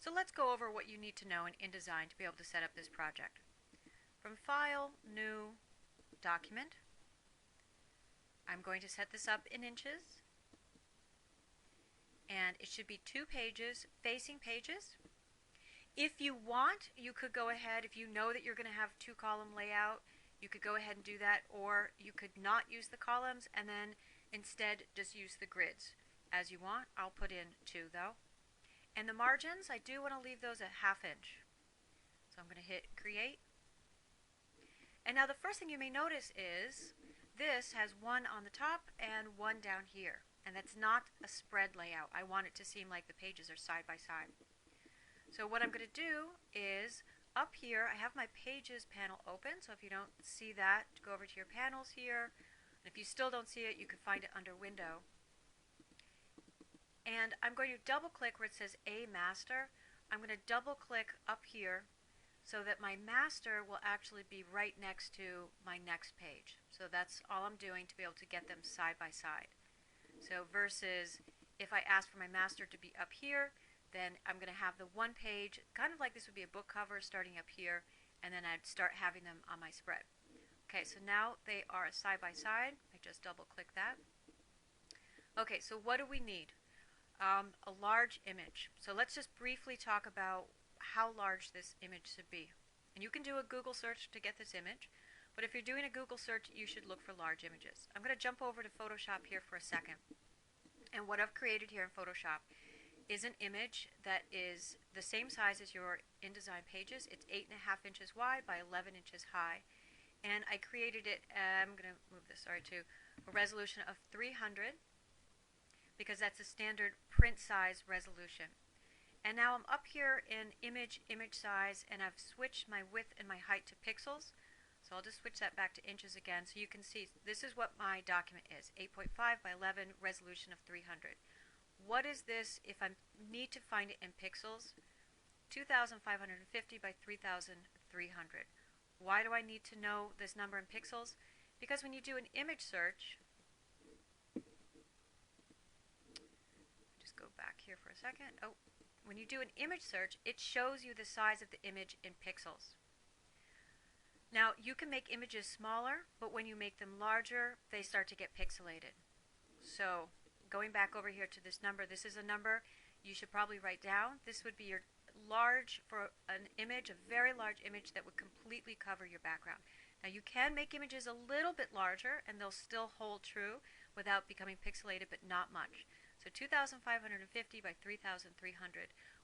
So let's go over what you need to know in InDesign to be able to set up this project. From File, New, Document, I'm going to set this up in inches, and it should be 2 pages, facing pages. If you want, you could go ahead, if you know that you're going to have 2-column layout, you could go ahead and do that, or you could not use the columns and then instead just use the grids as you want. I'll put in 2 though. And the margins, I do want to leave those at 1/2 inch. So I'm going to hit Create. And now the first thing you may notice is this has 1 on the top and 1 down here. And that's not a spread layout. I want it to seem like the pages are side by side. So what I'm going to do is up here I have my Pages panel open. So if you don't see that, go over to your panels here. And if you still don't see it, you can find it under Window. And I'm going to double click where it says A Master. I'm going to double click up here so that my master will actually be right next to my next page. So that's all I'm doing to be able to get them side by side. So versus if I ask for my master to be up here, then I'm going to have the one page, kind of like this would be a book cover starting up here, and then I'd start having them on my spread. Okay, so now they are side by side. I just double click that. Okay, so what do we need? A large image. So let's just briefly talk about how large this image should be. And you can do a Google search to get this image, but if you're doing a Google search, you should look for large images. I'm going to jump over to Photoshop here for a second. And what I've created here in Photoshop is an image that is the same size as your InDesign pages. It's 8.5 inches wide by 11 inches high. And I created it, I'm going to move this, to a resolution of 300. Because that's a standard print size resolution. And now I'm up here in image size, and I've switched my width and my height to pixels. So I'll just switch that back to inches again so you can see this is what my document is, 8.5 by 11, resolution of 300. What is this if I need to find it in pixels? 2,550 by 3,300. Why do I need to know this number in pixels? Because when you do an image search, go back here for a second. When you do an image search, it shows you the size of the image in pixels. Now, you can make images smaller, but when you make them larger, they start to get pixelated. So, going back over here to this number, this is a number you should probably write down. This would be your large for an image, a very large image that would completely cover your background. Now, you can make images a little bit larger, and they'll still hold true without becoming pixelated, but not much. So 2,550 by 3,300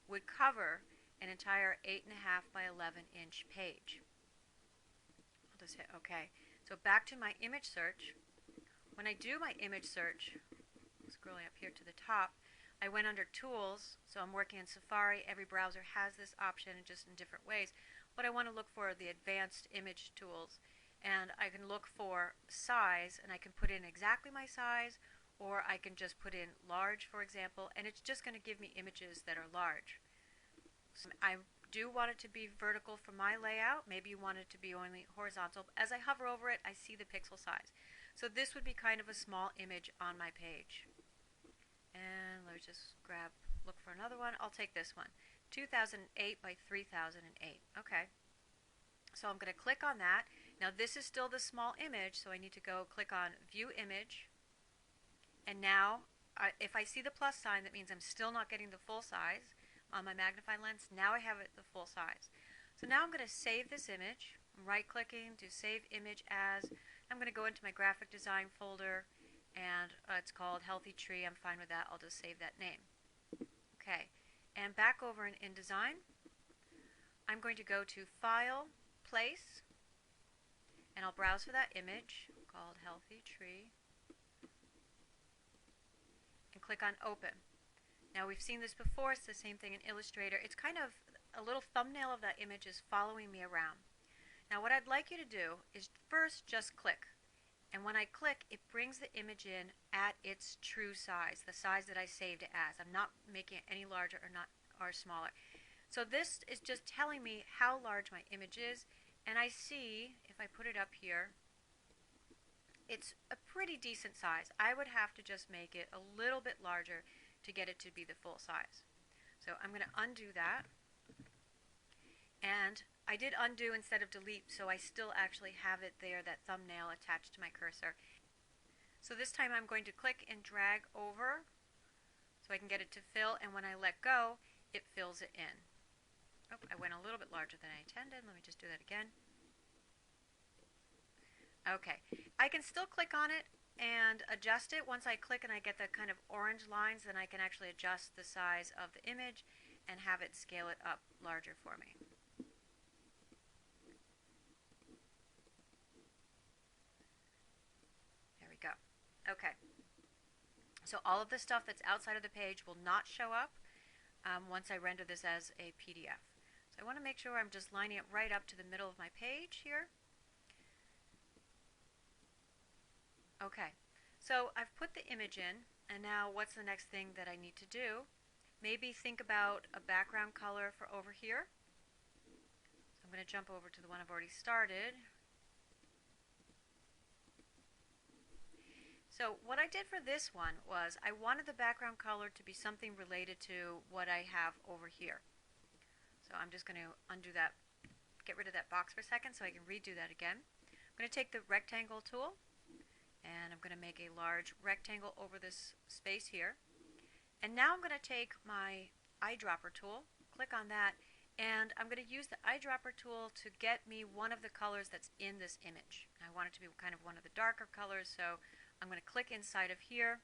would cover an entire 8.5 by 11 inch page. I'll just hit OK. So back to my image search. When I do my image search, scrolling up here to the top, I went under Tools. So I'm working in Safari. Every browser has this option, just in different ways. What I want to look for are the advanced image tools. And I can look for size, and I can put in exactly my size, or I can just put in large, for example, and it's just going to give me images that are large. So I do want it to be vertical for my layout. Maybe you want it to be only horizontal. As I hover over it, I see the pixel size. So this would be kind of a small image on my page. And let's just look for another one. I'll take this one, 2008 by 3008. Okay. So I'm going to click on that. Now this is still the small image, so I need to go click on View Image. And now, if I see the plus sign, that means I'm still not getting the full size on my magnifying lens. Now I have it the full size. So now I'm going to save this image. I'm right-clicking to Save Image As. I'm going to go into my graphic design folder, and it's called Healthy Tree. I'm fine with that. I'll just save that name. Okay. And back over in InDesign, I'm going to go to File, Place, and I'll browse for that image called Healthy Tree. Click on Open. Now we've seen this before, it's the same thing in Illustrator. It's kind of a little thumbnail of that image is following me around. Now what I'd like you to do is first just click. And when I click, it brings the image in at its true size, the size that I saved it as. I'm not making it any larger or smaller. So this is just telling me how large my image is, and I see, if I put it up here, it's a pretty decent size. I would have to just make it a little bit larger to get it to be the full size. So I'm going to undo that. And I did undo instead of delete, so I still actually have it there, that thumbnail attached to my cursor. So this time I'm going to click and drag over so I can get it to fill, and when I let go, it fills it in. Oh, I went a little bit larger than I intended. Let me just do that again. Okay, I can still click on it and adjust it. Once I click and I get the kind of orange lines, then I can actually adjust the size of the image and have it scale it up larger for me. There we go. Okay, so all of the stuff that's outside of the page will not show up once I render this as a PDF. So I want to make sure I'm just lining it right up to the middle of my page here. Okay, so I've put the image in, and now what's the next thing that I need to do? Maybe think about a background color for over here. So I'm going to jump over to the one I've already started. So what I did for this one was I wanted the background color to be something related to what I have over here. So I'm just going to undo that, get rid of that box for a second so I can redo that again. I'm going to take the rectangle tool and I'm going to make a large rectangle over this space here. And now I'm going to take my eyedropper tool, click on that, and I'm going to use the eyedropper tool to get me one of the colors that's in this image. I want it to be kind of one of the darker colors, so I'm going to click inside of here,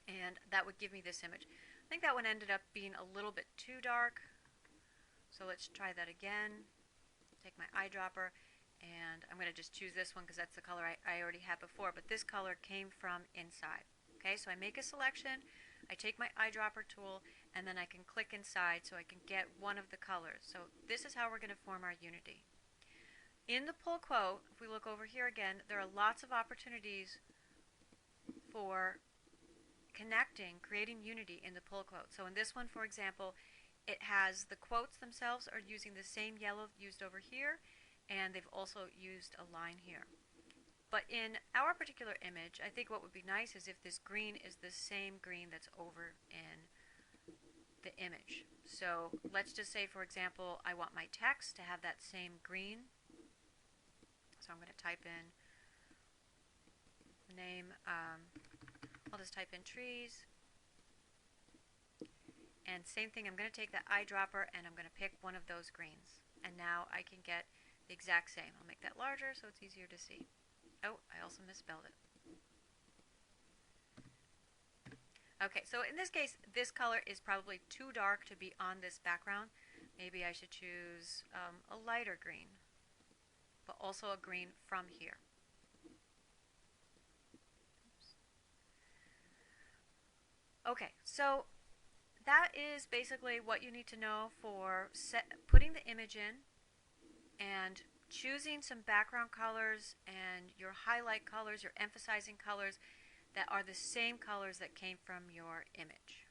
and that would give me this image. I think that one ended up being a little bit too dark, so let's try that again. Take my eyedropper, and I'm going to just choose this one because that's the color I already had before, but this color came from inside. Okay, so I make a selection, I take my eyedropper tool, and then I can click inside so I can get one of the colors. So this is how we're going to form our unity. In the pull quote, if we look over here again, there are lots of opportunities for connecting, creating unity in the pull quote. So in this one, for example, it has the quotes themselves are using the same yellow used over here, and they've also used a line here. But in our particular image, I think what would be nice is if this green is the same green that's over in the image. So let's just say, for example, I want my text to have that same green. So I'm going to type in the name, I'll just type in trees. And same thing, I'm going to take the eyedropper and I'm going to pick one of those greens. And now I can get the exact same. I'll make that larger so it's easier to see. Oh, I also misspelled it. Okay, so in this case, this color is probably too dark to be on this background. Maybe I should choose a lighter green, but also a green from here. Oops. Okay, so that is basically what you need to know for putting the image in and choosing some background colors and your highlight colors, your emphasizing colors that are the same colors that came from your image.